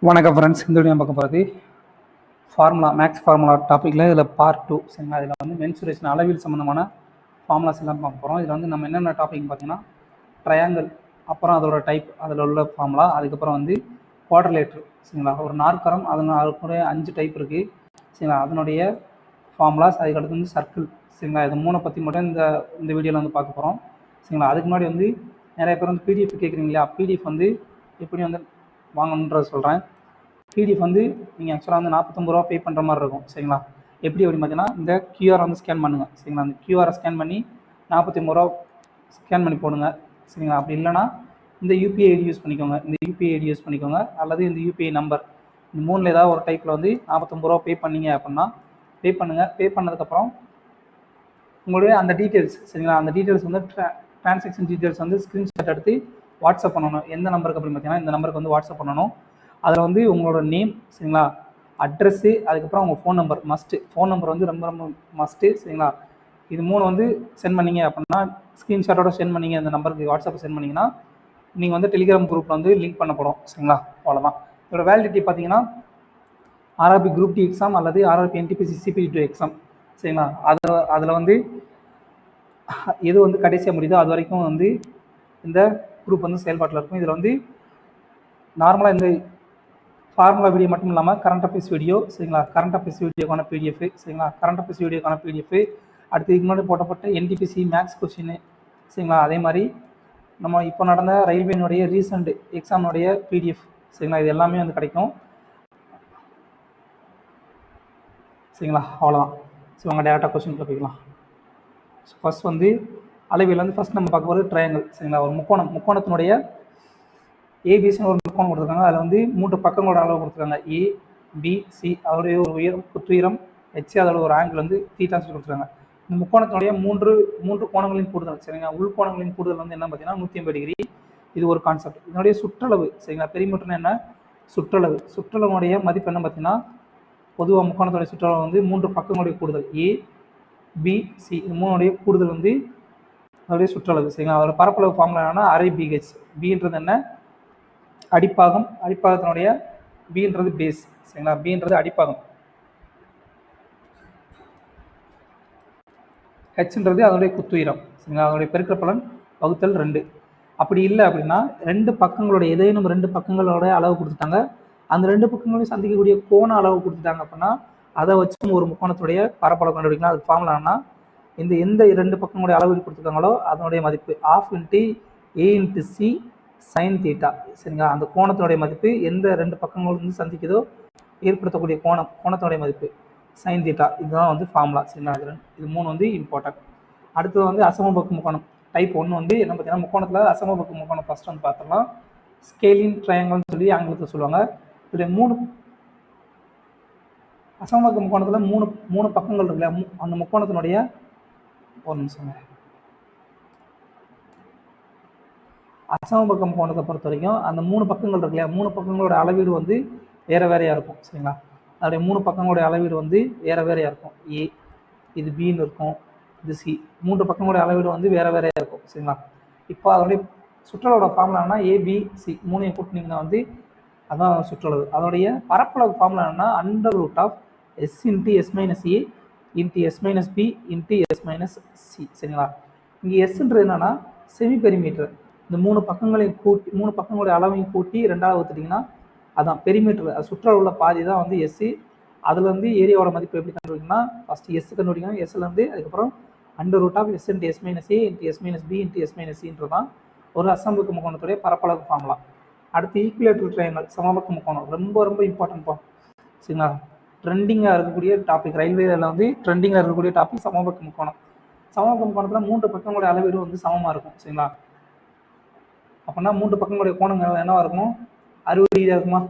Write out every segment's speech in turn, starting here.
வணக்கம் ஃப்ரெண்ட்ஸ். இந்த வீடியோ பார்க்க போகிறது மேக்ஸ் ஃபார்முலா டாப்பிக்கில் இதில் பார்ட் 2 சரிங்களா. இதில் வந்து மென்சுரேஷன் அளவீடு சம்மந்தமான ஃபார்முலாஸ் எல்லாம் பார்க்க போகிறோம். இதில் வந்து நம்ம என்னென்ன டாபிக் பார்த்தீங்கன்னா ட்ரையாங்கிள், அப்புறம் அதோட டைப், அதில் உள்ள ஃபார்முலா, அதுக்கப்புறம் வந்து குவாட்ரிலேட்டர் சரிங்களா. ஒரு நாற்கரம், அதுக்குடைய 5 டைப் இருக்குது சரிங்களா. அதனுடைய ஃபார்முலாஸ், அதுக்கடுத்து வந்து சர்க்கிள் சரிங்களா. இது 3 பற்றி மட்டும் இந்த வீடியோவில் வந்து பார்க்க போகிறோம் சரிங்களா. அதுக்கு முன்னாடி வந்து நிறைய பேர் வந்து பிடிஎஃப் கேட்குறீங்க இல்லையா, பிடிஎஃப் வந்து எப்படி வந்து வாங்கணுன்றதை சொல்கிறேன். பிடிஎஃப் வந்து நீங்கள் ஆக்சுவலாக வந்து 49 ரூபா பே பண்ணுற மாதிரி இருக்கும் சரிங்களா. எப்படி அப்படின்னு பார்த்தீங்கன்னா, இந்த கியூஆர் வந்து ஸ்கேன் பண்ணுங்கள் சரிங்களா. அந்த கியூஆரை ஸ்கேன் பண்ணி 49 ரூபா ஸ்கேன் பண்ணி போடுங்க சரிங்களா. அப்படி இல்லைனா இந்த யூபிஐ ஐடி யூஸ் பண்ணிக்கோங்க, அல்லது இந்த யூபிஐ நம்பர், இந்த 3ல் ஏதாவது ஒரு டைப்பில் வந்து 49 ரூபா பே பண்ணீங்க அப்படின்னா பே பண்ணுங்கள். பே பண்ணதுக்கப்புறம் உங்களுடைய அந்த டீட்டெயில்ஸ் சரிங்களா, அந்த டீட்டெயில்ஸ் வந்து டிரான்சாக்ஷன் டீட்டெயில்ஸ் வந்து ஸ்க்ரீன்ஷாட் எடுத்து வாட்ஸ்அப் பண்ணணும். எந்த நம்பருக்கு அப்படின்னு பார்த்தீங்கன்னா, இந்த நம்பருக்கு வந்து வாட்ஸ்அப் பண்ணணும். அதில் வந்து உங்களோட நேம் சரிங்களா, அட்ரஸ்ஸு, அதுக்கப்புறம் உங்கள் phone number must. Phone number வந்து ரொம்ப ரொம்ப மஸ்ட்டு சரிங்களா. இது 3 வந்து சென்ட் பண்ணிங்க அப்படின்னா, ஸ்க்ரீன்ஷாட்டோட சென்ட் பண்ணிங்க இந்த நம்பருக்கு வாட்ஸ்அப் சென்ட் பண்ணிங்கன்னா, நீங்கள் வந்து டெலிகிராம் குரூப்பில் வந்து லிங்க் பண்ணப்படும் சரிங்களா. அவ்வளோதான். இதோட வேலிடிட்டி பார்த்தீங்கன்னா ஆர்ஆர்பி குரூப் டி எக்ஸாம் அல்லது ஆர்ஆர்பி என்டிபிசி சிபிடி எக்ஸாம் சரிங்களா. அதில் வந்து எது வந்து கடைசியாக முடியுதோ அது வரைக்கும் வந்து இந்த குரூப் வந்து செயல்பாட்டில் இருக்கும். இதில் வந்து நார்மலாக இந்த ஃபார்முலா வீடியோ மட்டும் இல்லாமல் கரண்ட் அஃபேர்ஸ் வீடியோ சரிங்களா, கரண்ட் அஃபேர்ஸ் வீடியோக்கான பிடிஎஃப் சரிங்களா, கரண்ட் அஃபேர்ஸ் வீடியோக்கான பிடிஎஃப், அடுத்து இதுக்கு முன்னாடி போட்டப்பட்ட என்டிபிசி மேக்ஸ் கொஸ்டின் சரிங்களா. அதே மாதிரி நம்ம இப்போ நடந்த ரயில்வேனுடைய ரீசெண்ட் எக்ஸாமுடைய பிடிஎஃப் சரிங்களா. இது எல்லாமே வந்து கிடைக்கும் சரிங்களா. அவ்வளோதான். ஸோ உங்கள் டேரெக்டாக கொஸ்டின் போய்க்கலாம். ஸோ ஃபஸ்ட் வந்து அளவியல் வந்து ஃபஸ்ட் நம்ம பார்க்க போகிறது ட்ரையாங்கிள் சரிங்களா. ஒரு முக்கோணத்தினுடைய ஏபிசின்னு ஒரு முக்கோணம் கொடுத்துருக்காங்க. அதில் வந்து 3 பக்கங்களோட அளவு கொடுத்துருக்காங்க. ஏபிசி அதோடைய ஒரு உயரம் குத்துயரம் ஹெச், அதோட ஒரு ஆங்கிள் வந்து தீட்டான்னு சொல்லி கொடுத்துருக்காங்க. இந்த முக்கோணத்தினுடைய மூன்று கோணங்களின் கூடுதல் சரிங்களா. உள் கோணங்களின் கூடுதல் வந்து என்ன பார்த்தீங்கன்னா 180 டிகிரி. இது ஒரு கான்செப்ட். இதனுடைய சுற்றளவு சரிங்களா, பெரிமீட்டர்னா என்ன, சுற்றளவுடைய மதிப்பு என்ன பார்த்தீங்கன்னா, பொதுவாக முக்கோணத்துடைய சுற்றளவு வந்து 3 பக்கங்களுடைய கூடுதல் ஏபிசி இது 3உடைய கூடுதல் வந்து அதோடைய சுற்றளவு சரிங்களா. அதோட பரப்பளவு ஃபார்முலா என்னன்னா அரை பிஹெச். பின்றது என்ன, அடிப்பாகம், அடிப்பாகத்தினுடைய பின்றது பேஸ் சரிங்களா, பின்றது அடிப்பாகம், ஹெச்ன்றது அதனுடைய குத்துயரம் சரிங்களா. அதனுடைய பெருக்கற்பலன் வகுத்தல் 2. அப்படி இல்லை அப்படின்னா 2 பக்கங்களோட ஏதேனும் 2 பக்கங்களோட அளவு கொடுத்துட்டாங்க, அந்த 2 பக்கங்களையும் சந்திக்கக்கூடிய கோண அளவு கொடுத்துட்டாங்க அப்படின்னா அதை வச்சு ஒரு முக்கோணத்துடைய பரப்பளவு கண்டுபிடிக்கலாம். அது ஃபார்முலானா எந்த 2 பக்கங்களுடைய அளவு கொடுத்துருக்காங்களோ அதனுடைய மதிப்பு ½ × a × c sin தீட்டா சரிங்களா. அந்த கோணத்தினுடைய மதிப்பு எந்த 2 பக்கங்கள் வந்து சந்திக்குதோ ஏற்படுத்தக்கூடிய கோணத்தினுடைய மதிப்பு sin தீட்டா. இதுதான் வந்து ஃபார்முலா சரிங்களா. இது 3 வந்து இம்பார்ட்டன்ட். அடுத்தது வந்து அசமபக்க முக்கோணம் டைப் 1 வந்து என்ன பார்த்தீங்கன்னா, முக்கோணத்தில் அசமபக்க முக்கோணம் ஃபர்ஸ்ட் வந்து பார்த்துடலாம். ஸ்கேலின் ட்ரையாங்கிள்னு சொல்லி ஆங்கிலத்தில் சொல்லுவாங்க. இதுல 3 அசமபக்க முக்கோணத்தில் 3 பக்கங்கள் இருக்குல்ல, அந்த முக்கோணத்தினுடைய ஒரு நிமிஷம், அசமபக்க முக்கோணத்தை பொறுத்த வரைக்கும் அந்த 3 பக்கங்கள் இருக்கு இல்லையா, 3 பக்கங்களோட அளவீடு வந்து வேற வேறையா இருக்கும் சரிங்களா. அதோடைய 3 பக்கங்களுடைய அளவீடு வந்து வேற வேறையா இருக்கும். ஏ இது பின்னு இருக்கும், இது சி. 3 பக்கங்களுடைய அளவீடு வந்து வேற வேறையா இருக்கும் சரிங்களா. இப்போ அதோடைய சுற்றளவோட ஃபார்முலானா ஏபிசி 3ஐயும் கூட்டினீங்கன்னா வந்து அதான் சுற்றளவு. அதோடைய பரப்பளவு ஃபார்முலா என்னன்னா √S × S - A × S - B × S - C சரிங்களா. இங்கே எஸ்ன்றது என்னன்னா செமி பெரிமீட்டர். இந்த 3 பக்கங்களையும் கூட்டி 3 பக்கங்களுடைய அளவையும் கூட்டி 2ஆல் வகுத்துட்டிங்கன்னா அதான் பெரிமீட்டர், சுற்றளவுள்ள பாதி தான் வந்து எஸ். அதில் வந்து ஏரியாவோட மதிப்பு எப்படி கண்டுபிடிக்கணும்னா ஃபர்ஸ்ட் எஸ் கண்டுபிடிக்கணும். எஸ்ல இருந்து அதுக்கப்புறம் √S × S - A × S - B × S - Cன்றதான் ஒரு அசமபக்க முக்கோணத்துடைய பரப்பளவு ஃபார்முலா. அடுத்து ஈக்குவேட்டர் ட்ரையாங்கிள் சமபக்க முக்கோணம் ரொம்ப ரொம்ப இம்பார்ட்டன்ட் சரிங்களா. ட்ரெண்டிங்காக இருக்கக்கூடிய டாபிக், ரயில்வேல வந்து ட்ரெண்டிங்காக இருக்கக்கூடிய டாபிக் சமபக்க முக்கோணம். சமபக்க முக்கோணத்தில் 3 பக்கங்களுடைய அளவீடு வந்து சமமாக இருக்கும் சரிங்களா. அப்படின்னா 3 பக்கங்களுடைய கோணங்கள் என்னவா இருக்கும், 60 டிகிரியாக இருக்குமா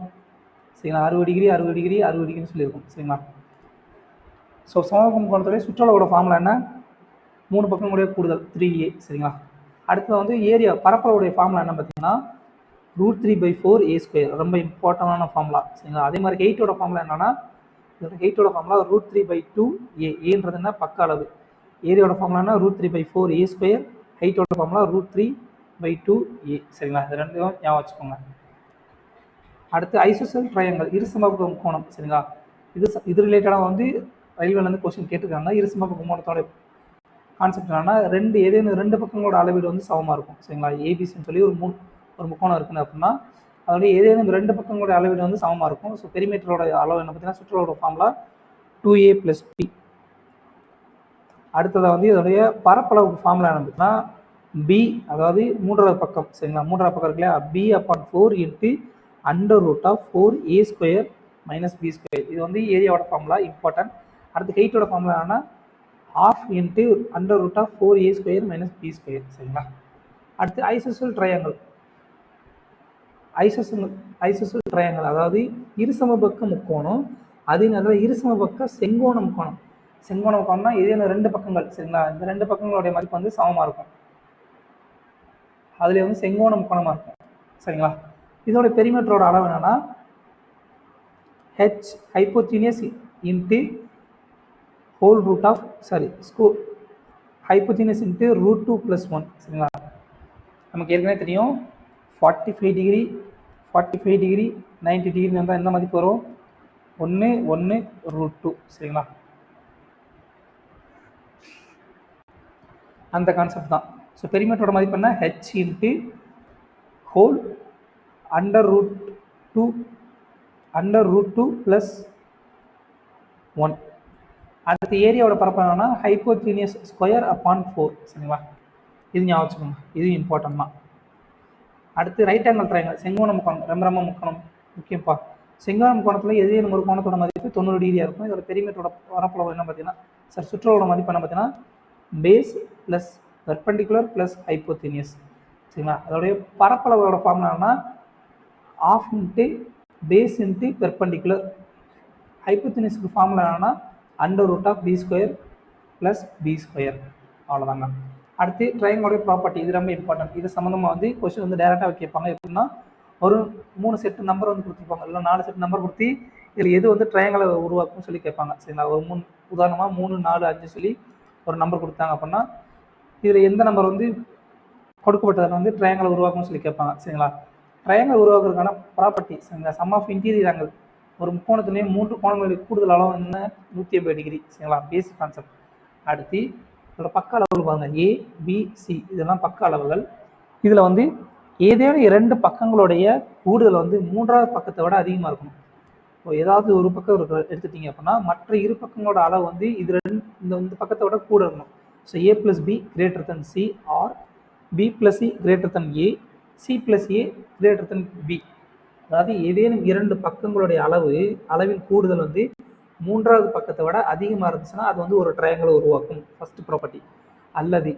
சரிங்களா. 60 டிகிரி 60 டிகிரி 60 டிகிரின்னு சொல்லியிருக்கும் சரிங்களா. ஸோ சமபக்க முக்கோணத்துடைய சுற்றளவோட ஃபார்முலா என்ன, 3 பக்கங்களுடைய கூடுதல் 3a சரிங்களா. அடுத்து வந்து ஏரியா பரப்பளவுடைய ஃபார்முலா என்ன பார்த்தீங்கன்னா √3/4a². ரொம்ப இம்பார்ட்டண்டான ஃபார்முலா சரிங்களா. அதே மாதிரி ஹெயிட்டோட ஃபார்முலா என்னன்னா, ஹெயிட்டோட ஃபார்முலா √3/2a. ஏன்றது என்ன, பக்க அளவு. ஏரியாவோட ஃபார்முலா என்ன √3/4a². ஹெயிட்டோட ஃபார்முலா √3/2a சரிங்களா. இது ரெண்டும் ஞாபகம் வச்சுக்கோங்க. அடுத்து ஐசோசெல் ட்ரையாங்கல், இருசமபக்க முக்கோணம். சரிங்களா, இது ரிலேட்டடாக வந்து ரயில்வேலேருந்து கொஸ்டின் கேட்டிருக்காங்க. இருசமபக்க முக்கோணத்தோட கான்செப்ட் என்னன்னா, ஏதேனும் ரெண்டு பக்கங்களோட அளவீடு வந்து சமமாக இருக்கும். சரிங்களா, ஏபிசின்னு சொல்லி ஒரு முக்கோணம் இருக்குன்னு அப்படின்னா அதோட ஏதேனும் ரெண்டு பக்கங்களோட அளவீடு வந்து சமமாக இருக்கும். ஸோ பெரிமீட்டரோட அளவு என்ன பார்த்தீங்கன்னா, சுற்றுலோட ஃபார்முலா 2a + b. அடுத்ததாக வந்து இதோடைய பரப்பளவுக்கு ஃபார்முலா என்ன பார்த்தீங்கன்னா, b, அதாவது மூன்றாவது பக்கம். சரிங்களா, மூன்றாவது பக்கம் இருக்கு இல்லையா, b/4 × √4a² - b². இது வந்து ஏரியாவோட ஃபார்முலா, இம்பார்ட்டன்ட். அடுத்து ஹெயிட்டோட ஃபார்முலா என்னன்னா, 1/2 × √4a² - b². சரிங்களா, அடுத்து ஐசோசெல் ட்ரையாங்கல். ஐசோசெல் ட்ரையாங்கல் அதாவது இருசமபக்க முக்கோணம், அதே நேரத்தில் இருசமபக்க செங்கோண முக்கோணம். செங்கோண முக்கோணம்னா ஏதேனும் ரெண்டு பக்கங்கள். சரிங்களா, இந்த ரெண்டு பக்கங்களுடைய மதிப்பு வந்து சமமாக இருக்கும். அதுல வந்து செங்கோண முக்கோணமாக இருக்கும். சரிங்களா, இதோட பெரிமீட்டரோட அளவு என்னன்னா, h ஹைப்போதீனியஸ் இன்ட்டு ஹைப்போதீனியஸ் இன்ட்டு √2 + 1. சரிங்களா, நமக்கு ஏற்கனவே தெரியும் 45 டிகிரி 90 டிகிரி இருந்தால் எந்த மதிப்பு வரும், 1 √2. சரிங்களா, அந்த கான்செப்ட் தான். ஸோ பெரிமீட்டரோட மதிப்பு என்ன, h இன்ட்டு √2 + 1. அடுத்து ஏரியாவோட பரப்பு என்னன்னா, ஹைப்போதீனியஸ் ஸ்கொயர்/4. சரிங்களா, இது ஞாபகம் வச்சுக்கோங்க, இது இம்பார்ட்டன்ட் தான். அடுத்து ரைட் ஆங்கிள் ட்ரையாங்கல், செங்கோண முக்கோணம். ரொம்ப முக்கோணம் முக்கியம்ப்பா. செங்கோண முக்கோணத்தில் ஏதேனும் ஒரு கோணத்தோட மதிப்பு 90 டிகிரியாக இருக்கும். இதோட பெரிமீட்டரோட பரப்பளவு என்ன பார்த்தீங்கன்னா, சுற்றளவோட மதிப்பு என்ன பார்த்தீங்கன்னா, பேஸ் ப்ளஸ் பெர்பெண்டிகுலர் ப்ளஸ் ஹைப்போதீனியஸ். சரிங்களா, அதோடைய பரப்பளவோட ஃபார்முலானா 1/2 × பேஸ் இன்ட்டு பெர்பெண்டிகுலர். ஹைப்போதீனியஸ்க்கு ஃபார்முலா என்னன்னா, √b² + b². அவ்வளோதாங்க. அடுத்து ட்ரையாங்கலோட ப்ராப்பர்ட்டி, இது ரொம்ப இம்பார்ட்டன்ட். இது சம்மந்தமாக வந்து கொஸ்டின் வந்து டேரெக்டாக கேட்பாங்க. எப்படின்னா, ஒரு 3 செட் நம்பர் வந்து கொடுத்துருப்பாங்க, இல்லை 4 செட் நம்பர் கொடுத்து இதில் எது வந்து ட்ரையாங்கலை உருவாக்கும்னு சொல்லி கேட்பாங்க. சரிங்களா, ஒரு உதாரணமாக 3, 4, 5 சொல்லி ஒரு நம்பர் கொடுத்தாங்க அப்படின்னா, இதில் எந்த நம்பர் வந்து கொடுக்கப்பட்டதை வந்து ட்ரையாங்கலை உருவாக்கும்னு சொல்லி கேட்பாங்க. சரிங்களா, ட்ரையாங்கல் உருவாக்குறதுக்கான ப்ராப்பர்ட்டி, சரிங்களா, சம் ஆஃப் இன்டீரியர் ஆங்கிள். ஒரு முக்கோணத்துலேயே 3 கோணங்களுடைய கூடுதல் அளவு என்ன, 180 டிகிரி. சரிங்களா, பேசிக் கான்செப்ட். அடுத்து இதோட பக்க அளவுகள் பாருங்க, A, B, C, இதெல்லாம் பக்க அளவுகள். இதில் வந்து ஏதேனும் 2 பக்கங்களுடைய கூடுதல் வந்து மூன்றாவது பக்கத்தை விட அதிகமாக இருக்கணும். இப்போ ஏதாவது ஒரு பக்கம் எடுத்துட்டீங்க அப்படின்னா, மற்ற இரு பக்கங்களோட அளவு வந்து இந்த பக்கத்தை விட கூட இருக்கணும். So A + B > C, or B + C > A, C + A > B. அதாவது ஏதேனும் 2 பக்கங்களுடைய அளவின் கூடுதல் வந்து மூன்றாவது பக்கத்தை விட அதிகமாக இருந்துச்சுன்னா அது வந்து ஒரு ட்ரையாங்கலை உருவாக்கும், ஃபர்ஸ்ட் ப்ராப்பர்ட்டி. அல்லது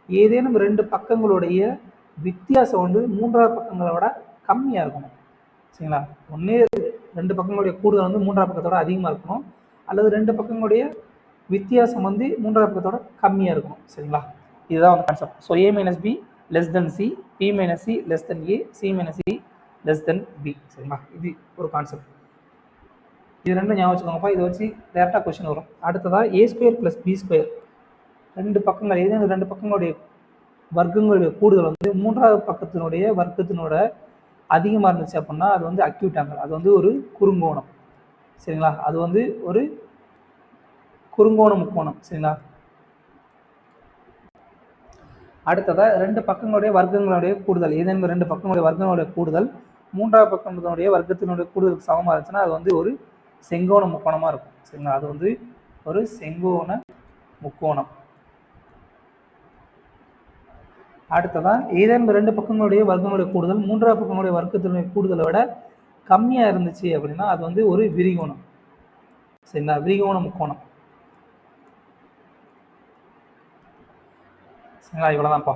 ஏதேனும் 2 பக்கங்களுடைய வித்தியாசம் வந்து மூன்றாவது பக்கங்களை விட கம்மியாக இருக்கணும். சரிங்களா, ஒன்று 2 பக்கங்களுடைய கூடுதல் வந்து மூன்றாவது பக்கத்தோட அதிகமாக இருக்கணும், அல்லது 2 பக்கங்களுடைய வித்தியாசம் வந்து மூன்றாவது பக்கத்தோட கம்மியாக இருக்கணும். சரிங்களா, இதுதான் வந்து concept. So A - B C, B - C A, C - C B. சரிங்களா, இது ஒரு கான்செப்ட். இது ரெண்டும் ஞாபகம் வச்சுக்கோங்கப்பா. இதை வச்சு டேரெக்டாக கொஸ்டின் வரும். அடுத்ததாக A² + B². ரெண்டு பக்கங்கள், ஏதேனும் 2 பக்கங்களுடைய வர்க்கங்களுடைய கூடுதல் வந்து மூன்றாவது பக்கத்தினுடைய வர்க்கத்தினோட அதிகமாக இருந்துச்சு அப்படின்னா அது வந்து அக்யூட் ஆங்கிள், அது வந்து ஒரு குறுங்கோணம். சரிங்களா, அது வந்து ஒரு குறுங்கோண முக்கோணம். சரிங்களா, அடுத்ததாக 2 பக்கங்களுடைய வர்க்கங்களுடைய கூடுதல், ஏதேனும் 2 பக்கங்களுடைய வர்க்கங்களுடைய கூடுதல் மூன்றாவது பக்கத்தினுடைய வர்க்கத்தினுடைய கூடுதலுக்கு சமமாக இருந்துச்சுன்னா அது வந்து ஒரு செங்கோண முக்கோணமாக இருக்கும். சரிங்களா, அது வந்து ஒரு செங்கோண முக்கோணம். அடுத்ததான் ஏதேனும் 2 பக்கங்களுடைய வர்க்கங்களுடைய கூடுதல் மூன்றாவது பக்கங்களுடைய வர்க்கத்தினுடைய கூடுதலை விட கம்மியாக இருந்துச்சு அப்படின்னா அது வந்து ஒரு விரிகோணம். சரிங்களா, விரிகோண முக்கோணம். சரிங்களா, இவ்வளோதான்ப்பா.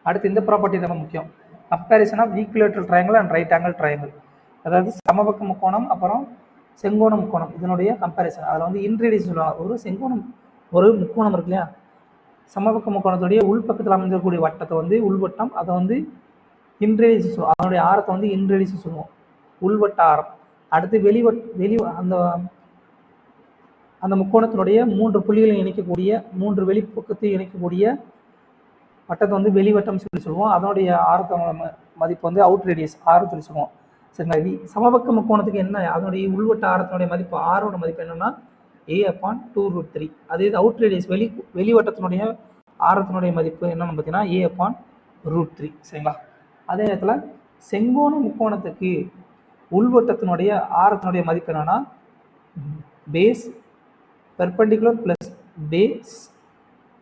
அடுத்து இந்த ப்ராப்பர்ட்டி ரொம்ப முக்கியம், comparison of equilateral triangle and right angle triangle. அதாவது சமபக்க முக்கோணம் அப்புறம் செங்கோண முக்கோணம், இதனுடைய கம்பேரிசன். அதில் வந்து இன்ட்ரடியூஸ் சொல்லுவாங்க. ஒரு முக்கோணம் இருக்கு இல்லையா, சமபக்க முக்கோணத்துடைய உள்பக்கத்தில் அமைந்திருக்கக்கூடிய வட்டத்தை வந்து உள்வட்டம், அதை வந்து இன்ட்ரடியூஸ் சொல்லுவோம். அதனுடைய ஆரத்தை வந்து இன்ட்ரடியூஸ் சொல்லுவோம், உள்வட்ட ஆரம். அடுத்து அந்த முக்கோணத்தினுடைய 3 புள்ளிகளை இணைக்கக்கூடிய 3 வெளிப்பக்கத்தை இணைக்கக்கூடிய வட்டத்தை வந்து வெளிவட்டம் சொல்லி சொல்லுவோம். அதனுடைய ஆரத்தோட மதிப்பு வந்து அவுட் ரேடியஸ், ஆரம் சொல்லி சொல்லுவோம். சரிங்களா. இது சமபக்க முக்கோணத்துக்கு என்ன அதனுடைய உள்வட்ட ஆரத்தினுடைய மதிப்பு ஆரோட மதிப்பு என்னன்னா a/2√3. அதே இது அவுட் ரேடியஸ் வெளிவட்டத்தினுடைய ஆரத்தினுடைய மதிப்பு என்னன்னு பார்த்தீங்கன்னா a/√3. சரிங்களா. அதே நேரத்தில் செங்கோண முக்கோணத்துக்கு உள்வட்டத்தினுடைய ஆரத்தினுடைய மதிப்பு என்னன்னா base perpendicular plus base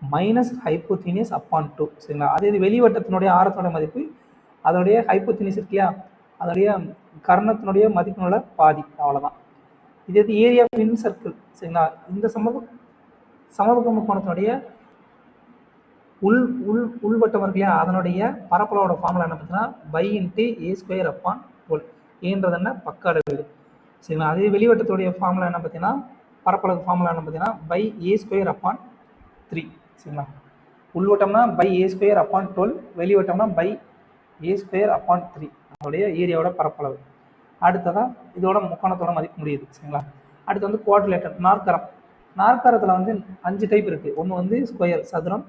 minus hypotenuse upon 2. சரிங்களா. அதே இது வெளிவட்டத்தினுடைய ஆரத்தினுடைய மதிப்பு அதோடைய ஹைப்போதீனியஸ் இருக்கு இல்லையா, அதோடைய கர்ணத்தினுடைய மதிப்பினோட பாதி, அவ்வளோதான். இது வந்து ஏரியா ஆஃப் இன் சர்க்கிள். சரிங்களா. இந்த சமபக்க முக்கோணத்தினுடைய உள்வட்டம் இருக்கு இல்லையா, அதனுடைய பரப்பளவோட ஃபார்முலா என்ன பார்த்தீங்கன்னா பை இன்ட்டு a²/12. ஏன்றது என்ன பக்க அளவீடு. சரிங்களா. அதே வெளிவட்டத்துடைய ஃபார்முலா என்ன பார்த்தீங்கன்னா பரப்பளவு ஃபார்முலா என்ன பார்த்தீங்கன்னா பை a²/3. சரிங்களா. உள்வட்டம்னா பை a²/12, வெளிவட்டம்னா பை a²/3 அதோடைய ஏரியாவோட பரப்பளவு. அடுத்ததான் இதோட முக்கோணத்தோட மதிப்பு முடியுது. சரிங்களா. அடுத்து வந்து குவாட்ரிலேட்டர் நாற்கரம். நாற்கரத்தில் வந்து 5 டைப் இருக்குது. ஒன்று வந்து ஸ்கொயர் சதுரம்,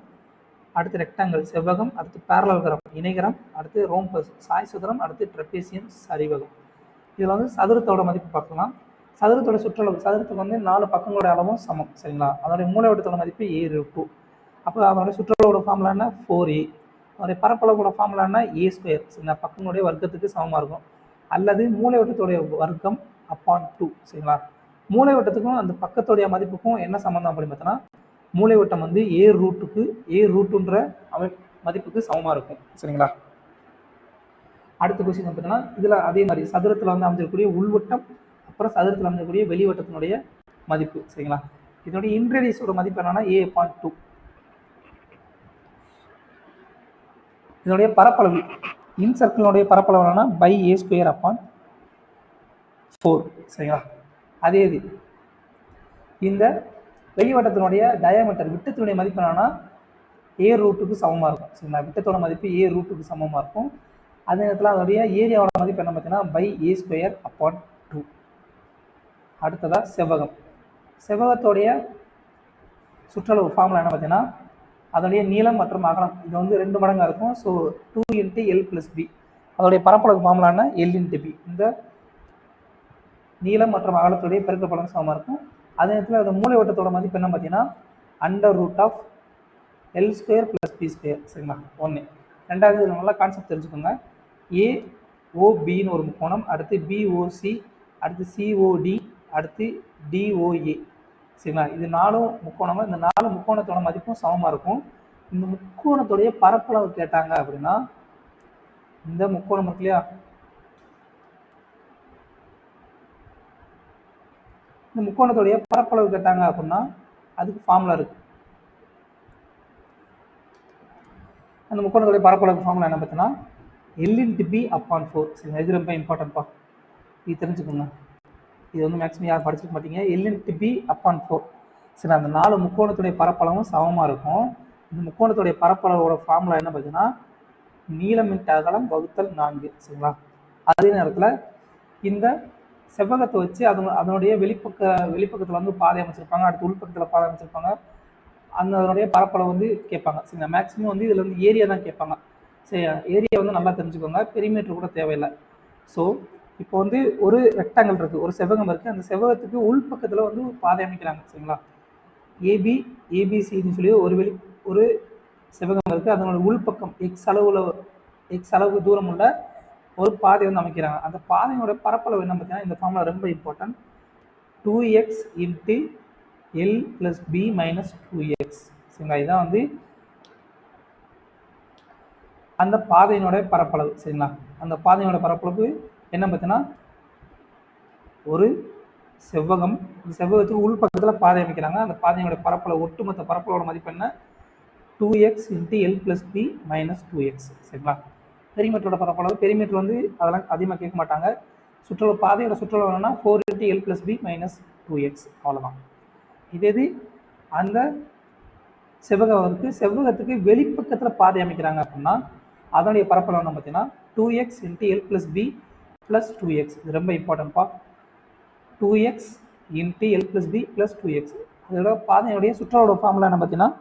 அடுத்து ரெக்டாங்கிள் செவ்வகம், அடுத்து பேரலல்கரம் இணைகரம், அடுத்து ரோம்பஸ் சாய் சதுரம், அடுத்து ட்ரெபேசியம் சரிவகம். இதில் வந்து சதுரத்தோட மதிப்பு பார்க்கலாம். சதுரத்தோட சுற்றளவு சதுரத்துக்கு வந்து 4 பக்கங்களோட அளவும் சமம். சரிங்களா. அதோடைய மூலைவட்டத்தோட மதிப்பு a√2. அப்போ அதோட சுற்றளவோட ஃபார்முலா என்ன 4a. அதோடைய பரப்பளவோட ஃபார்முலா என்ன a². சரிங்களா. பக்கங்களுடைய வர்க்கத்துக்கு சமமாக இருக்கும். அல்லது மூலைவட்டத்துடைய வர்க்கம் அப்பான் 2. சரிங்களா. மூலைவட்டத்துக்கும் அந்த பக்கத்துடைய மதிப்புக்கும் என்ன சம்மந்தம் அப்படின்னு பார்த்தோன்னா மூலைவட்டம் வந்து a√2ன்ற மதிப்புக்கு சமமாக இருக்கும். சரிங்களா. அடுத்த கொஸ்டின் பார்த்தீங்கன்னா இதில் அதே மாதிரி சதுரத்தில் வந்து அமைஞ்சிருக்கக்கூடிய உள்வட்டம் அப்புறம் சதுரத்தில் அமைஞ்சிருக்கக்கூடிய வெளிவட்டத்தினுடைய மதிப்பு. சரிங்களா. இதனுடைய இன்ரேடியஸோட மதிப்பு என்னன்னா a/2. இதனுடைய பரப்பளவு இன் சர்க்கிளுடைய பரப்பளவு என்னன்னா பை a²/4. சரிங்களா. அதே இது இந்த வெளிவட்டத்தினுடைய டயாமீட்டர் விட்டத்தினுடைய மதிப்பு என்னன்னா a√2க்கு சமமாக இருக்கும். சரிங்களா. விட்டத்தோட மதிப்பு a√2க்கு சமமாக இருக்கும். அதே நேரத்தில் அதோடைய ஏரியாவோட மதிப்பு என்ன பார்த்தீங்கன்னா பை a²/2. அடுத்ததாக செவ்வகம். செவ்வகத்தோடைய சுற்றளவு ஃபார்முலா என்ன பார்த்தீங்கன்னா அதோடைய நீளம் மற்றும் அகலம் இது வந்து 2 மடங்காக இருக்கும். So 2 × l+b. அதோடைய பரப்பளவு ஃபார்முலா என்ன l×b. இந்த நீளம் மற்றும் அகலத்துடைய பெருக்கப்பலன் சமமாக இருக்கும். அதே நேரத்தில் அதோட மூலைவட்டத்தோட மதிப்பு என்ன பார்த்தீங்கன்னா √l² + b². சரிங்களா. 1. ரெண்டாவது நல்லா கான்செப்ட் தெரிஞ்சுக்கோங்க. AOBன்னு ஒரு முக்கோணம், அடுத்து BOC, அடுத்து COD, அடுத்து DOA. சரிங்களா. இது 4 முக்கோணங்கள். இந்த 4 முக்கோணத்தோட மதிப்பும் சமமாக இருக்கும். இந்த முக்கோணத்துடைய பரப்பளவு கேட்டாங்க அப்படின்னா இந்த முக்கோணம் இருக்கு இல்லையா, இந்த முக்கோணத்துடைய பரப்பளவு கேட்டாங்க அப்படின்னா அதுக்கு ஃபார்முலா இருக்கு. அந்த முக்கோணத்துடைய பரப்பளவு ஃபார்முலா என்ன பார்த்தீங்கன்னா l×b/4. சரிங்களா. இது ரொம்ப இம்பார்ட்டன்ட்பா, இது தெரிஞ்சுக்கோங்க. இது வந்து மேக்ஸிமம் யாரும் படிச்சுக்க மாட்டீங்க. l×b/4. சரி. அந்த 4 முக்கோணத்துடைய பரப்பளவும் சமமாக இருக்கும். இந்த முக்கோணத்துடைய பரப்பளவோட ஃபார்முலா என்ன பார்த்தீங்கன்னா நீளம் × அகலம் ÷ 4. சரிங்களா. அதே நேரத்தில் இந்த செவ்வகத்தை வச்சு அதனுடைய வெளிப்பக்கத்தில் வந்து பாதை அமைச்சிருப்பாங்க, அடுத்து உள்பக்கத்தில் பாதை அமைச்சிருப்பாங்க. அதனுடைய பரப்பளவு வந்து கேட்பாங்க. சரிங்களா. மேக்ஸிமம் வந்து இதில் வந்து ஏரியா தான் கேட்பாங்க. சரி, ஏரியா வந்து நல்லா தெரிஞ்சுக்கோங்க. பெரிமீட்டர் கூட தேவையில்லை. ஸோ இப்போ வந்து ஒரு ரெக்டாங்கிள் இருக்குது, ஒரு செவ்வகம் இருக்குது. அந்த செவ்வகத்துக்கு உள்பக்கத்தில் வந்து பாதை அமைக்கிறாங்க. சரிங்களா. ஏபிசின்னு சொல்லி ஒரு செவ்வகம் இருக்குது. அதனோட உள்பக்கம் எக்ஸ் அளவு தூரம் உள்ள ஒரு பாதை வந்து அமைக்கிறாங்க. அந்த பாதையோட பரப்பளவு என்ன பார்த்தீங்கன்னா இந்த ஃபார்முலா ரொம்ப இம்பார்ட்டன்ட் 2x × l+b - 2x. சரிங்களா. இதுதான் வந்து அந்த பாதையினோட பரப்பளவு. சரிங்களா. அந்த பாதையோட பரப்பளவு என்ன பார்த்தீங்கன்னா ஒரு செவ்வகம், இந்த செவ்வகத்துக்கு உள்பக்கத்தில் பாதை அமைக்கிறாங்க. அந்த பாதையோட பரப்பளவு ஒட்டுமொத்த பரப்பளவோட மதிப்பு என்ன 2x × l+b - 2x. சரிங்களா. பெரிமீட்டரோட பரப்பளவு பெரிமீட்டர் வந்து அதெல்லாம் அதிகமாக கேட்க மாட்டாங்க. சுற்றளவு பாதையோட சுற்றளவு என்னன்னா 4 × l+b - 2x. அவ்வளோதான். இது அந்த செவ்வகத்துக்கு வெளிப்பக்கத்தில் பாதை அமைக்கிறாங்க அப்படின்னா அதனுடைய பரப்பளவு என்ன பார்த்தீங்கன்னா 2x × l+b + 2x. இது ரொம்ப இம்பார்ட்டன்ட்பா. 2x × l+b + 2x. அதோட பாதையுடைய சுற்றளவோட ஃபார்முலா என்ன பார்த்தீங்கன்னா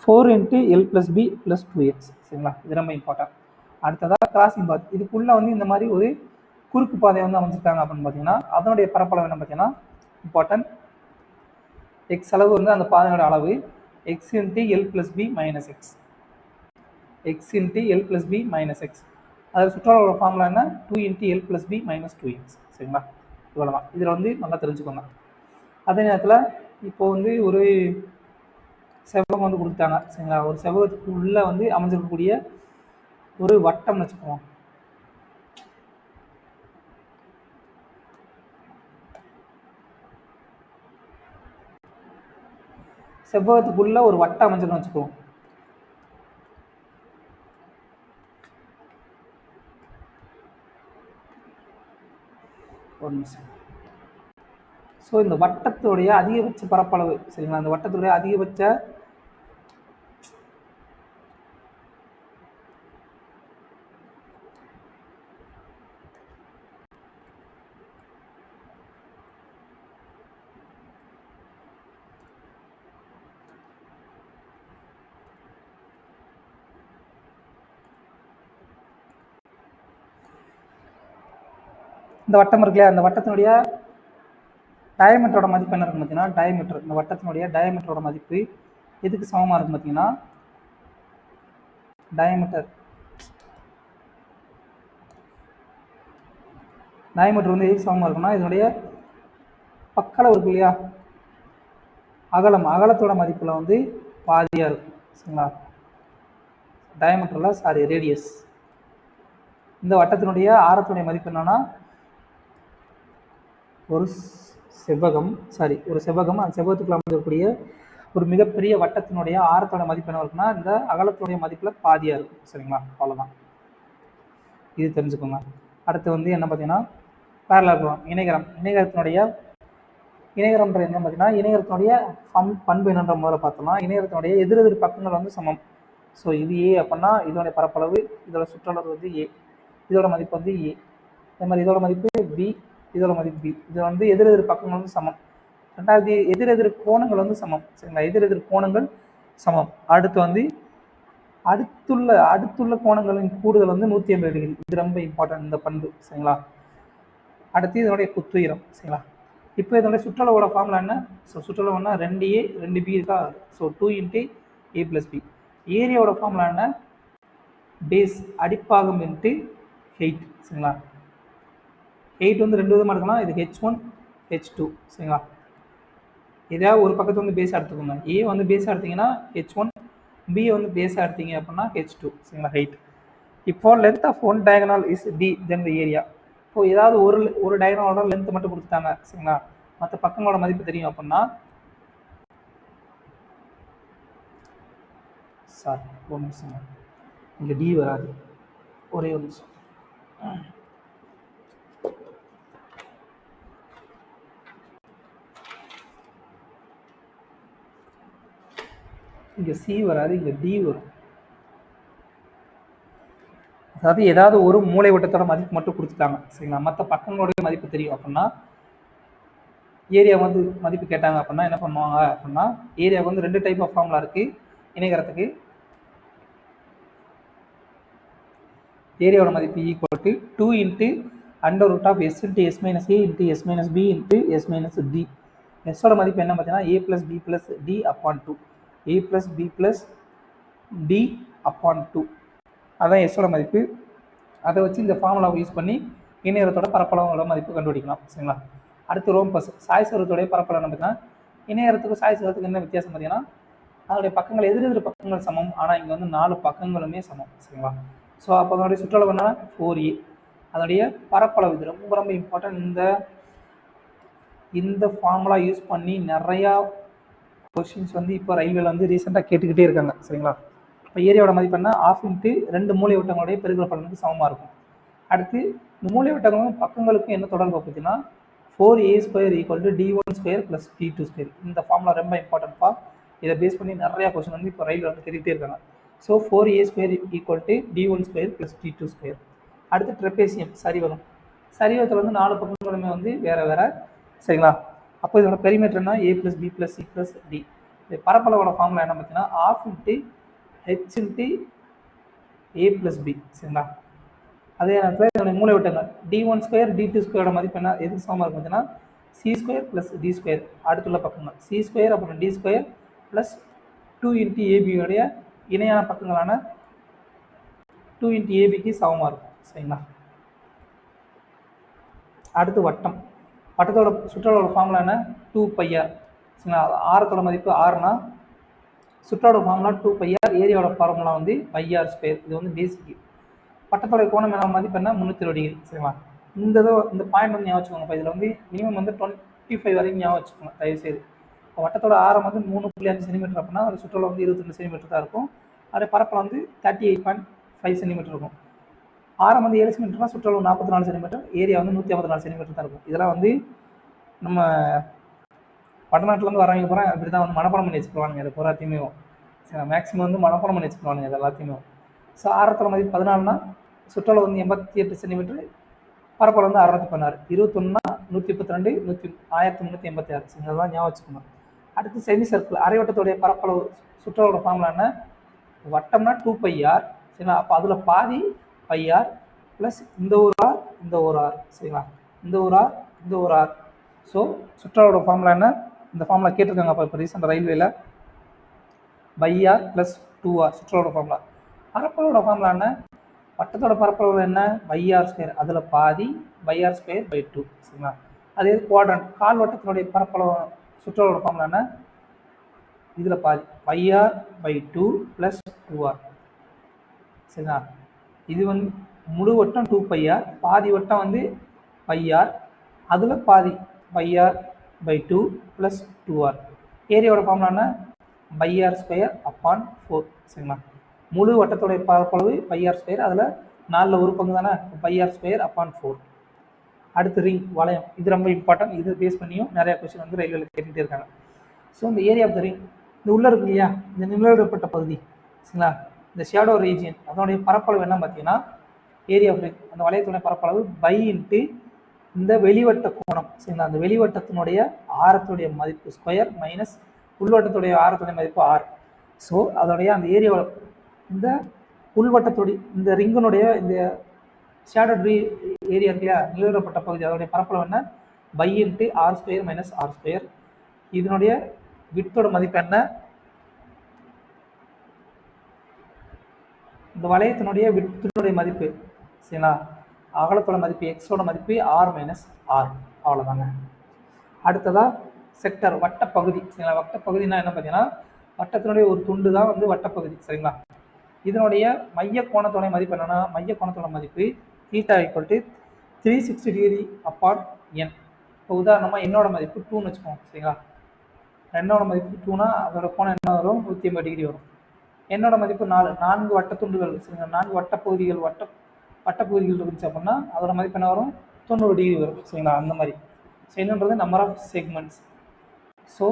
4 × l+b + 2x. சரிங்களா. இது ரொம்ப இம்பார்ட்டன்ட். அடுத்ததாக கிராசிங் பாத். இதுக்குள்ளே வந்து இந்த மாதிரி ஒரு குறுக்கு பாதை வந்து அமைச்சிருக்காங்க அப்படின்னு பார்த்தீங்கன்னா அதனுடைய பரப்பளவு என்ன பார்த்தீங்கன்னா இம்பார்ட்டன்ட் எக்ஸ் அளவு வந்து அந்த பாதையோட அளவு X into L plus B minus X, X into L plus B minus X. அதில் சுற்றளவோட ஃபார்முலா என்ன 2 into L plus B minus 2x. சரிங்களா, இவ்வளோ தான். இதில் வந்து நல்லா தெரிஞ்சுக்கோங்க. அதே நேரத்தில் இப்போ வந்து ஒரு செவ்வகம் வந்து கொடுத்தாங்க. சரிங்களா, ஒரு செவ்வகத்துக்கு உள்ளே வந்து அமைஞ்சிருக்கக்கூடிய ஒரு வட்டம்னு வச்சுக்குவோம். செவ்வகத்துக்குள்ள ஒரு வட்டம் அமைஞ்சிருக்குன்னு வச்சுக்குவோம். ஒரு நிமிஷம். ஸோ இந்த வட்டத்துடைய அதிகபட்ச பரப்பளவு, சரிங்களா, அந்த வட்டத்துடைய அதிகபட்ச இந்த வட்டம் இருக்குல்லையா, அந்த வட்டத்தினுடைய டயமீட்டரோட மதிப்பு என்ன இருக்கும் பார்த்தீங்கன்னா டயமீட்டர், இந்த வட்டத்தினுடைய டயமீட்டரோட மதிப்பு எதுக்கு சமமாக இருக்கும் பார்த்தீங்கன்னா டயமீட்டர் வந்து எதுக்கு சமமாக இருக்குன்னா இதனுடைய பக்களவு இருக்கு இல்லையா, அகலத்தோட மதிப்பில் வந்து பாதியாக இருக்கும். சரிங்களா, டயமீட்டரில் ரேடியஸ். இந்த வட்டத்தினுடைய ஆரத்துடைய மதிப்பு என்னன்னா ஒரு செவ்வகம் அந்த செவ்வகத்துக்குள்ள அமைக்கக்கூடிய ஒரு மிகப்பெரிய வட்டத்தினுடைய ஆரத்தோட மதிப்பு என்ன இருக்குன்னா இந்த அகலத்துடைய மதிப்பில் பாதியாக இருக்கும். சரிங்களா, அவ்வளோதான். இது தெரிஞ்சுக்கோங்க. அடுத்து வந்து என்ன பார்த்தீங்கன்னா பேரலோகிராம், இணைகரம்ன்றது என்ன பார்த்தீங்கன்னா இணைகரத்தினுடைய பண்பு என்னன்ற முறை பார்த்தோம்னா இணைகரத்தினுடைய எதிரெதிர் பக்கங்கள் வந்து சமம். ஸோ இது ஏ அப்படின்னா இதோடைய பரப்பளவு, இதோட சுற்றளவு வந்து ஏ, இதோட மதிப்பு வந்து ஏ. அதே மாதிரி இதோட மதிப்பு பி, இதோட மதிப்பு பி. இது வந்து எதிரெதிர் பக்கங்கள் வந்து சமம். ரெண்டாவது எதிரெதிர் கோணங்கள் வந்து சமம். சரிங்களா, எதிரெதிர் கோணங்கள் சமம். அடுத்து வந்து அடுத்துள்ள கோணங்களின் கூடுதல் வந்து 180 டிகிரி. இது ரொம்ப இம்பார்ட்டன்ட் இந்த பண்பு. சரிங்களா, அடுத்து இதனுடைய குத்துயரம். சரிங்களா, இப்போ இதனுடைய சுற்றளவோட ஃபார்முலா என்ன? ஸோ சுற்றளவுனா 2a 2b இருக்கா, so 2 into a plus B. ஏரியாவோட ஃபார்முலா என்ன? பேஸ் அடிப்பாகம் இன்ட்டு ஹெயிட். சரிங்களா, ஹெயிட் வந்து 2 விதமாக இருக்கலாம். இது h1 h2. சரிங்களா, இதையாவது ஒரு பக்கத்து வந்து பேஸாக எடுத்துக்கோங்க. ஏ வந்து பேஸாக எடுத்தீங்கன்னா h1, பி வந்து பேஸாக எடுத்தீங்க அப்படின்னா h2. சரிங்களா, ஹெயிட். இப்போ length of one diagonal is d then the area. இப்போ ஏதாவது ஒரு டயகனலோட லென்த் மட்டும் கொடுத்துட்டாங்க. சரிங்களா, மற்ற பக்கங்களோட மதிப்பு தெரியும் அப்படின்னா ஒரு நிமிஷம், இங்கே டி வராது, ஒரே ஒரு நிமிஷம். இங்கே சி வராது, இங்கே டி வரும். அதாவது ஏதாவது ஒரு மூளை வட்டத்தோட மதிப்பு மட்டும் கொடுத்துட்டாங்க. சரிங்களா, மற்ற பக்கங்களுடைய மதிப்பு தெரியும் அப்படின்னா ஏரியா வந்து மதிப்பு கேட்டாங்க அப்படின்னா என்ன பண்ணுவாங்க அப்படின்னா ஏரியாவுக்கு வந்து 2 டைப் ஆஃப் ஃபார்முலா இருக்குது இணைகரத்துக்கு. ஏரியாவோட மதிப்பு equal to 2 into under root of S into S minus A into S minus B into S minus D. எஸ்ஸோட மதிப்பு என்ன பார்த்தீங்கன்னா A plus B plus D upon 2, A plus B plus D upon 2. அதான் எஸ்ஸோட மதிப்பு. அதை வச்சு இந்த ஃபார்முலாவை யூஸ் பண்ணி இணையரத்தோட பரப்பளவோட மதிப்பு கண்டுபிடிக்கலாம். சரிங்களா, அடுத்து ரோம்பஸ் சாய்சரத்துடைய பரப்பளவு என்ன பார்த்தீங்கன்னா இணையரத்துக்கு சாய்சரத்துக்கு என்ன வித்தியாசம் பார்த்தீங்கன்னா அதனுடைய பக்கங்கள் எதிரெதிர் பக்கங்கள் சமம், ஆனால் இங்கே வந்து 4 பக்கங்களுமே சமம். சரிங்களா, ஸோ அப்போ அதனுடைய சுற்றளவு என்னன்னா 4a. அதனுடைய பரப்பளவு இது ரொம்ப ரொம்ப இம்பார்ட்டன்ட். இந்த ஃபார்முலா யூஸ் பண்ணி நிறையா கொஸ்டின்ஸ் வந்து இப்போ ரயில்வேல வந்து ரீசெண்டாக கேட்டுக்கிட்டே இருக்காங்க. சரிங்களா, இப்போ ஏரியாவோட மதிப்பு என்ன 1/2 இன்ட்டு 2 மூலை வட்டங்களுடைய பெருக்கல் பலனுக்கு சமமாக இருக்கும். அடுத்து இந்த மூலை வட்டங்களும் பக்கங்களுக்கும் என்ன தொடர்பு பார்த்தீங்கன்னா 4a² equal to d1² plus d2². இந்த ஃபார்முலா ரொம்ப இம்பார்ட்டன்ட்பா. இதை பேஸ் பண்ணி நிறையா கொஸ்டின் வந்து இப்போ ரயில்வே வந்து கேட்டுக்கிட்டே இருக்காங்க. So 4a² equal to d1² plus d2². அடுத்து ட்ரெபேசியம் சரிவகம். சரிவகத்தில் வந்து 4 பக்கங்களுமே வந்து வேறு வேறு. சரிங்களா, அப்போ இதோட பெரிமீட்டர்னா a plus B plus C plus D. இந்த பரப்பளவோட ஃபார்முலா என்ன பார்த்தீங்கன்னா 1/2 into h into a plus B. சரிங்களா, அதே நேரத்தில் இதனுடைய மூலை விட்டங்கள் d1 ஸ்கொயர் d2 ஸ்கொயரோட மதிப்பு என்ன எதுக்கு சமமாக இருக்கும் பார்த்தீங்கன்னா C square plus D square அடுத்துள்ள பக்கங்கள் சி ஸ்கொயர் அப்புறம் டி ஸ்கொயர் ப்ளஸ் 2 இன்ட்டு ஏபியோடைய இணையான பக்கங்களான 2 இன்ட்டு ஏபிக்கு சமமாக இருக்கும் சரிங்களா. அடுத்து வட்டம், வட்டத்தோட சுற்றளவோட ஃபார்முலா என்ன 2πr சரிங்களா. ஆரத்தோட மதிப்பு ஆறுனா சுற்றளவோட ஃபார்முலா 2πr, ஏரியாவோட ஃபார்முலா வந்து πr ஸ்கொயர். இது வந்து பேசிக். வட்டத்தோட கோணம் என்ன மதிப்பு என்ன 320 டிகிரி சரிங்களா. இந்த பாயிண்ட் வந்து ஞாபகம் வச்சுக்கோங்க. இதில் வந்து மினிமம் வந்து 25 வரைக்கும் ஞாபகம் வச்சுக்கோங்க தயவுசெய்து. வட்டத்தோட ஆரம் வந்து 3.5 சென்டிமீட்டர் அப்படின்னா ஒரு சுற்றளவு வந்து 22 சென்டிமீட்டர் தான் இருக்கும். அதே பரப்பில் வந்து 38.5 சென்டிமீட்டர் இருக்கும். ஆரம் வந்து 7 சென்டிமீட்டர்னா சுற்றளவு 44 சென்டிமீட்டர், ஏரியா வந்து 154 சென்டிமீட்டர் தான் இருக்கும். இதெல்லாம் வந்து நம்ம வடநாட்டிலேருந்து வரவங்க போகிறேன் அப்படி தான் வந்து மனப்பாடம் பண்ணி வச்சுக்குவானுங்க. இதை பூராத்தையுமே மேக்ஸிமம் வந்து மனப்பாடம் பண்ணி வச்சுக்குவானுங்க இது எல்லாத்தையுமே. ஸோ ஆரத்தோட மதிப்பு 14னா சுற்றளவு வந்து 88 சென்டிமீட்டர், பரப்பளவு வந்து 616, 21னா 132, 1386 இதெல்லாம் ஞாபகம் வச்சுக்கணும். அடுத்து செமி சர்க்கிள், அரைவட்டத்துடைய பரப்பளவு சுற்றளவோட ஃபார்முலா என்ன வட்டம்னா 2πr சரிங்களா. அப்போ அதில் பாதி πr ப்ளஸ் இந்த ஒரு ஆர் இந்த ஒரு ஆர் சரிங்களா, இந்த ஒரு ஆர் இந்த ஒரு ஆர். ஸோ சுற்றளவோட ஃபார்முலா என்ன இந்த ஃபார்முலா கேட்டிருக்காங்க. அப்போ இப்போ ரீசெண்டாக ரயில்வேல πr ப்ளஸ் 2r சுற்றளவோட ஃபார்முலா. பரப்பளவோட ஃபார்முலா என்ன வட்டத்தோட பரப்பளவு என்ன πr ஸ்கொயர், அதில் பாதி πr ஸ்கொயர் பை 2 சரிங்களா. அதே குவாட்ரண்ட் கால் வட்டத்தினுடைய பரப்பளவு சுற்றளவோட ஃபார்முலா என்ன இதில் பாதி πr பை 2 ப்ளஸ் 2r சரிங்களா. இது வந்து முழு வட்டம் 2πr, பாதி வட்டம் வந்து πr, அதில் பாதி πr by 2 plus 2r. ஏரியாவோட formula என்ன πr ஸ்கொயர் அப்பான் 4 சரிங்களா. முழு வட்டத்துடைய பரப்பளவு πr ஸ்கொயர், அதில் 4 ஒரு பங்கு தானே πr ஸ்கொயர் அப்பான் 4. அடுத்து ரிங் வளையம், இது ரொம்ப இம்பார்ட்டன்ட். இது பேஸ் பண்ணியும் நிறைய கொஸ்டின் வந்து ரயில்வேல கேட்டுகிட்டே இருக்காங்க. ஸோ இந்த ஏரியா ஆஃப் த ரிங் இந்த உள்ள இருக்கு இல்லையா, இந்த நிழலிடப்பட்ட பகுதி சரிங்களா, இந்த ஷேடோ ரீஜியன் அதனுடைய பரப்பளவு என்ன பார்த்தீங்கன்னா ஏரியா ஆஃப் ரிங் அந்த வளையத்துடைய பரப்பளவு பை இன்ட்டு இந்த வெளிவட்ட கோணம் சரிங்களா. அந்த வெளிவட்டத்தினுடைய ஆரத்துடைய மதிப்பு ஸ்கொயர் மைனஸ் உள்வட்டத்துடைய ஆரத்துடைய மதிப்பு ஆர். ஸோ அதோடைய அந்த ஏரியாவோட இந்த உள்வட்டத்துடைய இந்த ரிங்கினுடைய இந்த ஷேடோட் ஏரியா இருக்கு இல்லையா நிழலிடப்பட்ட பகுதி அதோடைய பரப்பளவு என்ன pi into R square minus R square. இதனுடைய விட்டோட மதிப்பு என்ன இந்த வளையத்தினுடைய விட்டினுடைய மதிப்பு சரிங்களா, அகலத்தோட மதிப்பு எக்ஸோட மதிப்பு ஆர் மைனஸ் ஆர், அவ்வளோதாங்க. அடுத்ததாக செக்டர் வட்டப்பகுதி சரிங்களா. வட்டப்பகுதினா என்ன பார்த்தீங்கன்னா வட்டத்தினுடைய ஒரு துண்டு தான் வந்து வட்டப்பகுதி சரிங்களா. இதனுடைய மைய கோணத்தோட மதிப்பு என்னன்னா மைய கோணத்தோட மதிப்பு theta equal to 360 degree upon N. இப்போ உதாரணமாக என்னோட மதிப்பு 2ன்னு வச்சுக்கோங்க சரிங்களா. என்னோட மதிப்பு 2னா அதோட கோணம் என்ன வரும் 180 டிகிரி வரும். என்னோட மதிப்பு 4 வட்டத்துண்டுகள் சரிங்களா, 4 வட்டப்பகுதிகள் வட்டப்பகுதிகள் இருந்துச்சு அப்படின்னா அதோட மதிப்பு என்ன வரும் 90 டிகிரி வரும் சரிங்களா. அந்த மாதிரி ஸோ என்னன்றது நம்பர் ஆஃப் செக்மெண்ட்ஸ். ஸோ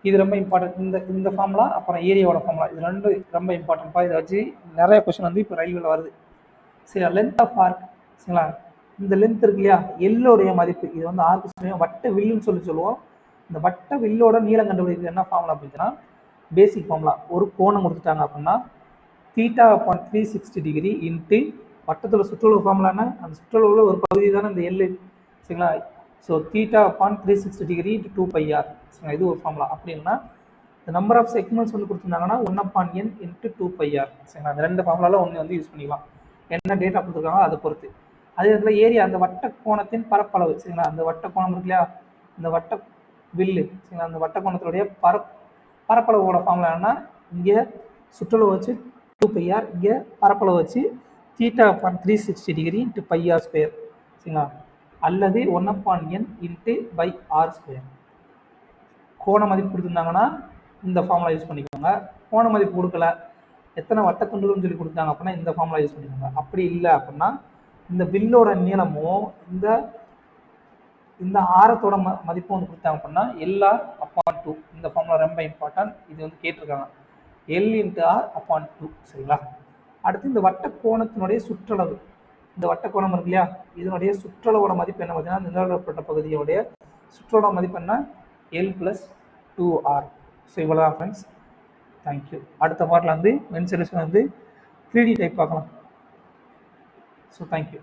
இது ரொம்ப இம்பார்ட்டன்ட். இந்த ஃபார்முலா அப்புறம் ஏரியாவோட ஃபார்முலா இது ரெண்டு ரொம்ப இம்பார்ட்டன்ட்ப்பா. இதை வச்சு நிறைய கொஸ்டின் வந்து இப்போ ரயில்வேல வருது சரிங்களா. லென்த் ஆஃப் ஆர்க் சரிங்களா, இந்த லென்த் இருக்கு இல்லையா எல்லோடைய மதிப்பு இது வந்து ஆர்க்கு சொல்லுவோம் வட்ட வில்லுன்னு சொல்லுவோம். இந்த வட்ட வில்லோட நீளம் கண்டுபிடிக்கிறது என்ன ஃபார்முலா அப்படின்னா பேசிக் ஃபார்முலா. ஒரு கோணம் கொடுத்துட்டாங்க அப்படின்னா தீட்டா அப்பான் 360 டிகிரி இன்ட்டு வட்டத்தோட சுற்றளவு ஃபார்முலா என்ன அந்த சுற்றளவுல ஒரு பகுதி தானே இந்த எல் சரிங்களா. So theta upon 360 degree into 2πr சரிங்களா, இது ஒரு ஃபார்முலா. அப்படின்னா இந்த நம்பர் ஆஃப் செக்மெண்ட்ஸ் வந்து கொடுத்துருந்தாங்கன்னா 1/n இன்ட்டு 2πr சரிங்களா. அந்த ரெண்டு ஃபார்முலாவில் ஒன்று வந்து யூஸ் பண்ணிக்கலாம் என்ன டேட்டா கொடுத்துருக்காங்களோ அதை பொறுத்து. அதே இடத்துல ஏரியா அந்த வட்ட கோணத்தின் பரப்பளவு சரிங்களா, அந்த வட்ட கோணம் இருக்கு இல்லையா இந்த வட்ட வில்லு சரிங்களா, அந்த வட்ட கோணத்தினுடைய பரப்பளவோட ஃபார்முலா என்னன்னா இங்கே சுற்றளவு வச்சு 2πr, இங்கே பரப்பளவு வச்சு theta upon 360 degree into πr square சரிங்களா, அல்லது 1/n into pi R square. கோண மதிப்பு கொடுத்துருந்தாங்கன்னா இந்த ஃபார்முலா யூஸ் பண்ணிக்கோங்க. கோண மதிப்பு கொடுக்கல எத்தனை வட்டத்துண்டுகள்னு சொல்லி கொடுத்தாங்க அப்படின்னா இந்த ஃபார்முலா யூஸ் பண்ணிக்கோங்க. அப்படி இல்லை அப்படின்னா இந்த பில்லோட நீளமும் இந்த ஆரத்தோட மதிப்பும் வந்து கொடுத்தாங்க அப்படின்னா எல்ஆர் அப்பான் 2 இந்த ஃபார்முலா ரொம்ப இம்பார்ட்டன்ட். இது வந்து கேட்டிருக்காங்க எல் இன்ட்டு ஆர் அப்பான் 2 சரிங்களா. அடுத்து இந்த வட்ட கோணத்தினுடைய சுற்றளவு இந்த வட்ட கோணம் இருக்கு இல்லையா இதனுடைய சுற்றளவோட மதிப்பு என்ன பார்த்தீங்கன்னா நிழலிடப்பட்ட பகுதியோடைய சுற்றளவு மதிப்பு என்ன எல் ப்ளஸ் 2r. ஸோ இவ்வளோதான் ஃப்ரெண்ட்ஸ், தேங்க்யூ. அடுத்த பார்ட்டில் வந்து மென் சொல்யூஷன் வந்து 3D டைப் பார்க்கலாம். So thank you.